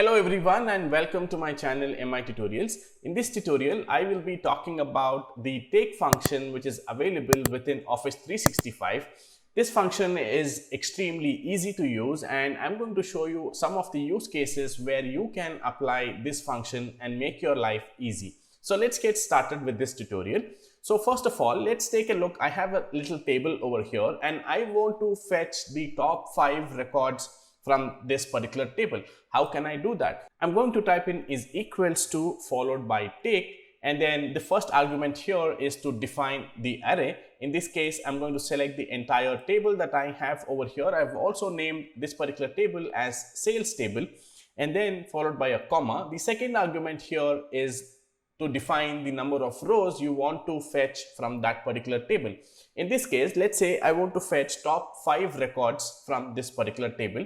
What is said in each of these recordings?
Hello everyone and welcome to my channel MiTutorials. In this tutorial, I will be talking about the take function which is available within Office 365. This function is extremely easy to use and I'm going to show you some of the use cases where you can apply this function and make your life easy. So let's get started with this tutorial. So first of all, let's take a look. I have a little table over here and I want to fetch the top 5 records from this particular table. How can I do that? I'm going to type in is equals to followed by take, and then the first argument here is to define the array. In this case, I'm going to select the entire table that I have over here. I've also named this particular table as sales table, and then followed by a comma. The second argument here is to define the number of rows you want to fetch from that particular table. In this case, let's say I want to fetch top 5 records from this particular table.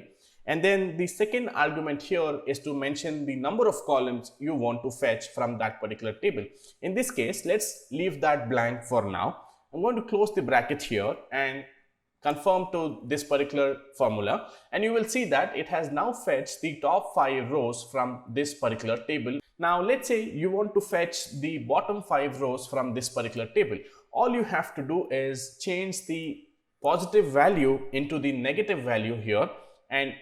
And then the second argument here is to mention the number of columns you want to fetch from that particular table. In this case, let's leave that blank for now. I'm going to close the bracket here and confirm to this particular formula, and you will see that it has now fetched the top 5 rows from this particular table. Now let's say you want to fetch the bottom 5 rows from this particular table. All you have to do is change the positive value into the negative value here and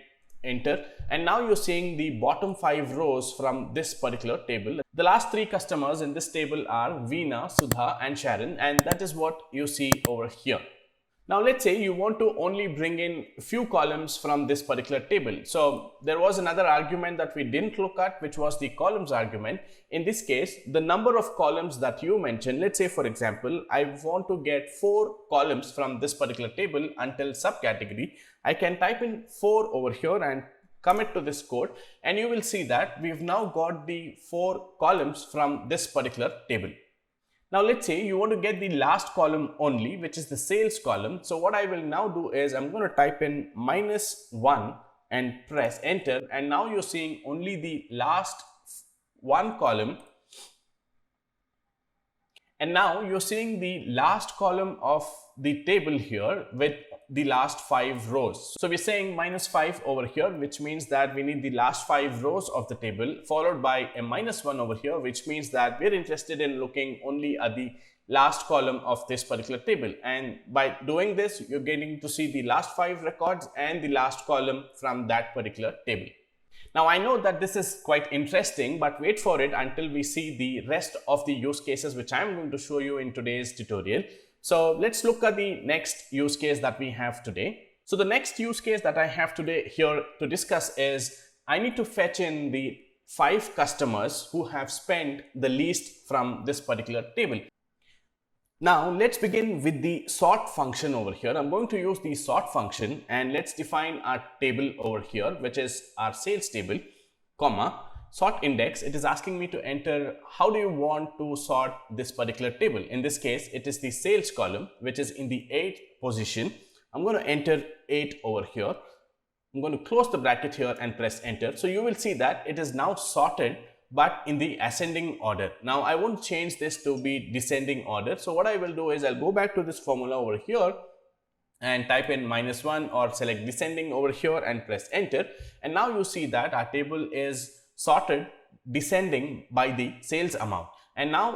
enter, and now you're seeing the bottom 5 rows from this particular table. The last 3 customers in this table are Veena, Sudha and Sharon, and that is what you see over here. Now let's say you want to only bring in few columns from this particular table. So there was another argument that we didn't look at, which was the columns argument. In this case, the number of columns that you mentioned, let's say for example, I want to get 4 columns from this particular table until subcategory. I can type in 4 over here and commit to this code, and you will see that we've now got the 4 columns from this particular table. Now let's say you want to get the last column only, which is the sales column. So what I will now do is I'm going to type in -1 and press enter, and now you're seeing only the last 1 column, and now you're seeing the last column of the table here with the last 5 rows. So we're saying -5 over here, which means that we need the last 5 rows of the table, followed by a -1 over here, which means that we're interested in looking only at the last column of this particular table. And by doing this, you're getting to see the last 5 records and the last column from that particular table. Now I know that this is quite interesting, but wait for it until we see the rest of the use cases which I'm going to show you in today's tutorial. So let's look at the next use case that we have today. So the next use case that I have today here to discuss is I need to fetch in the 5 customers who have spent the least from this particular table. Now let's begin with the sort function over here. I'm going to use the sort function, and let's define our table over here, which is our sales table, comma, sort index. It is asking me to enter how do you want to sort this particular table. In this case, it is the sales column, which is in the 8th position. I'm going to enter 8 over here. I'm going to close the bracket here and press enter. So you will see that it is now sorted, but in the ascending order. Now I want to change this to be descending order. So what I will do is I'll go back to this formula over here and type in -1 or select descending over here and press enter. And now you see that our table is sorted descending by the sales amount. And now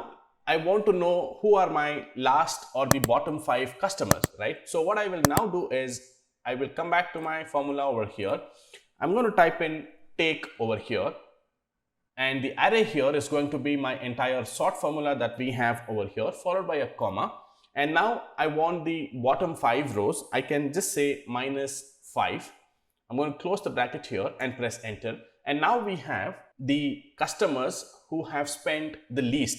I want to know who are my last or the bottom 5 customers, right? So what I will now do is I will come back to my formula over here. I'm going to type in take over here, and the array here is going to be my entire sort formula that we have over here, followed by a comma. And now I want the bottom 5 rows. I can just say -5. I'm going to close the bracket here and press enter. And now we have the customers who have spent the least.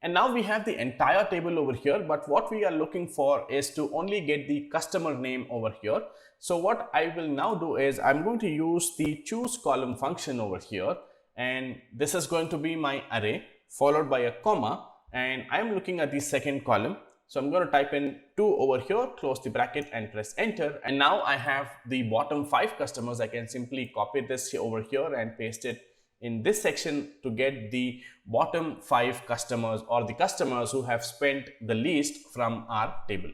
And now we have the entire table over here, but what we are looking for is to only get the customer name over here. So what I will now do is I'm going to use the choose column function over here, and this is going to be my array followed by a comma, and I'm looking at the second column. So I'm going to type in 2 over here, close the bracket and press enter. And now I have the bottom 5 customers. I can simply copy this over here and paste it in this section to get the bottom 5 customers, or the customers who have spent the least from our table.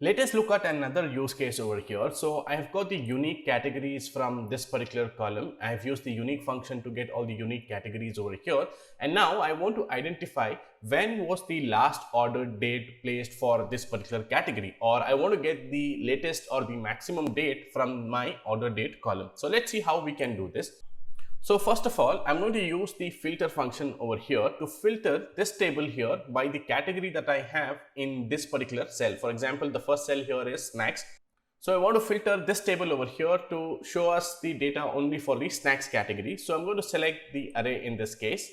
Let us look at another use case over here. So I have got the unique categories from this particular column. I have used the unique function to get all the unique categories over here. And now I want to identify when was the last ordered date placed for this particular category, or I want to get the latest or the maximum date from my order date column. So let's see how we can do this. So first of all, I'm going to use the filter function over here to filter this table here by the category that I have in this particular cell. For example, the first cell here is snacks. So I want to filter this table over here to show us the data only for the snacks category. So I'm going to select the array in this case,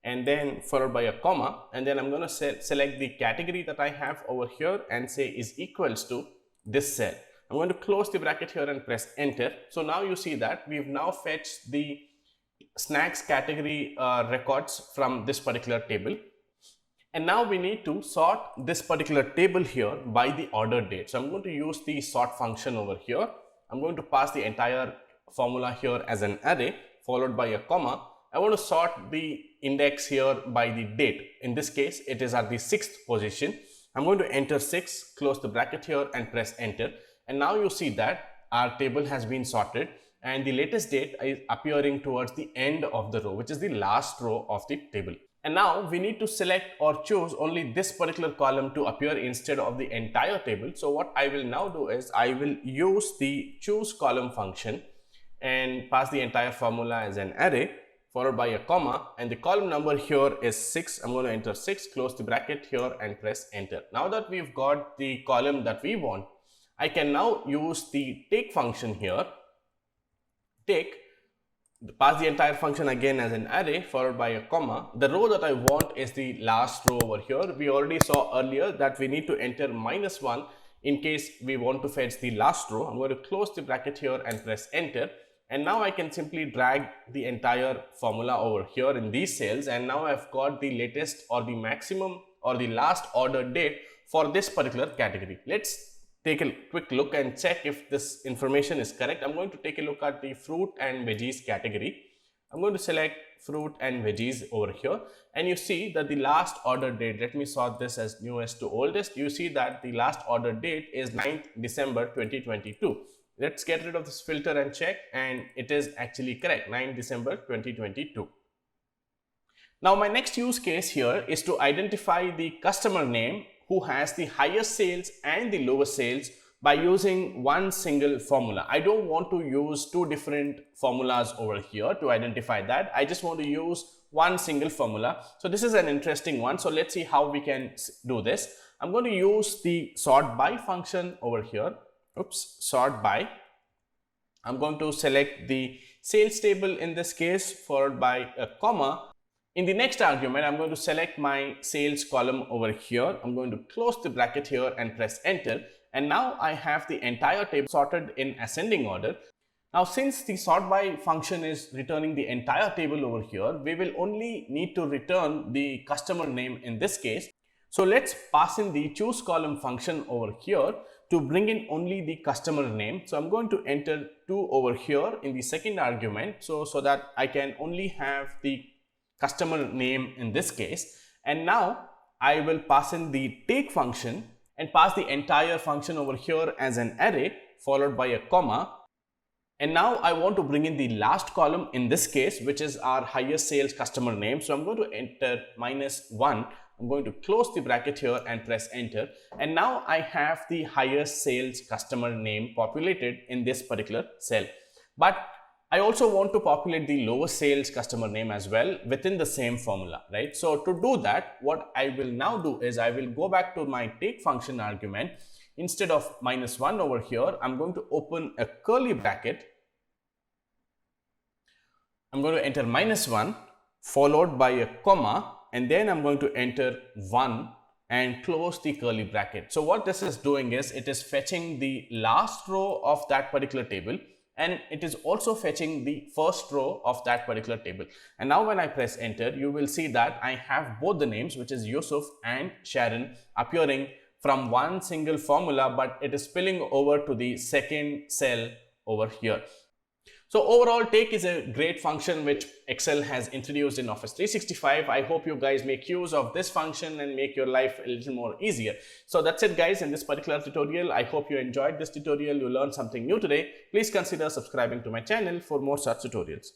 and then followed by a comma, and then I'm going to select the category that I have over here and say is equals to this cell. I'm going to close the bracket here and press enter. So now you see that we've now fetched the snacks category records from this particular table, and now we need to sort this particular table here by the order date. So I'm going to use the sort function over here. I'm going to pass the entire formula here as an array followed by a comma. I want to sort the index here by the date. In this case, it is at the 6th position. I'm going to enter 6, close the bracket here and press enter, and now you see that our table has been sorted and the latest date is appearing towards the end of the row, which is the last row of the table. And now we need to select or choose only this particular column to appear instead of the entire table. So what I will now do is I will use the choose column function and pass the entire formula as an array followed by a comma, and the column number here is 6. I'm going to enter 6, close the bracket here and press enter. Now that we've got the column that we want, I can now use the take function here. Pass the entire function again as an array followed by a comma. The row that I want is the last row over here. We already saw earlier that we need to enter -1 in case we want to fetch the last row. I'm going to close the bracket here and press enter, and now I can simply drag the entire formula over here in these cells, and now I've got the latest or the maximum or the last order date for this particular category. Let's take a quick look and check if this information is correct. I'm going to take a look at the fruit and veggies category. I'm going to select fruit and veggies over here, and you see that the last order date, let me sort this as newest to oldest. You see that the last order date is 9th December 2022. Let's get rid of this filter and check, and it is actually correct, 9th December 2022. Now my next use case here is to identify the customer name who has the highest sales and the lowest sales by using one single formula. I don't want to use two different formulas over here to identify that. I just want to use one single formula. So this is an interesting one. So let's see how we can do this. I'm going to use the sort by function over here. Sort by. I'm going to select the sales table in this case followed by a comma. In the next argument, I'm going to select my sales column over here. I'm going to close the bracket here and press enter. And now I have the entire table sorted in ascending order. Now, since the sort by function is returning the entire table over here, we will only need to return the customer name in this case. So let's pass in the choose column function over here to bring in only the customer name. So I'm going to enter 2 over here in the second argument so that I can only have the customer name in this case. And now I will pass in the take function and pass the entire function over here as an array followed by a comma. And now I want to bring in the last column in this case, which is our highest sales customer name. So I'm going to enter -1. I'm going to close the bracket here and press enter. And now I have the highest sales customer name populated in this particular cell. But I also want to populate the lowest sales customer name as well within the same formula, right? So to do that, what I will now do is I will go back to my take function argument. Instead of -1 over here, I'm going to open a curly bracket. I'm going to enter -1 followed by a comma, and then I'm going to enter 1 and close the curly bracket. So what this is doing is it is fetching the last row of that particular table, and it is also fetching the first row of that particular table. And now when I press enter, you will see that I have both the names, which is Yusuf and Sharon, appearing from one single formula, but it is spilling over to the second cell over here. So overall, take is a great function which Excel has introduced in Office 365. I hope you guys make use of this function and make your life a little more easier. So that's it guys in this particular tutorial. I hope you enjoyed this tutorial. You learned something new today. Please consider subscribing to my channel for more such tutorials.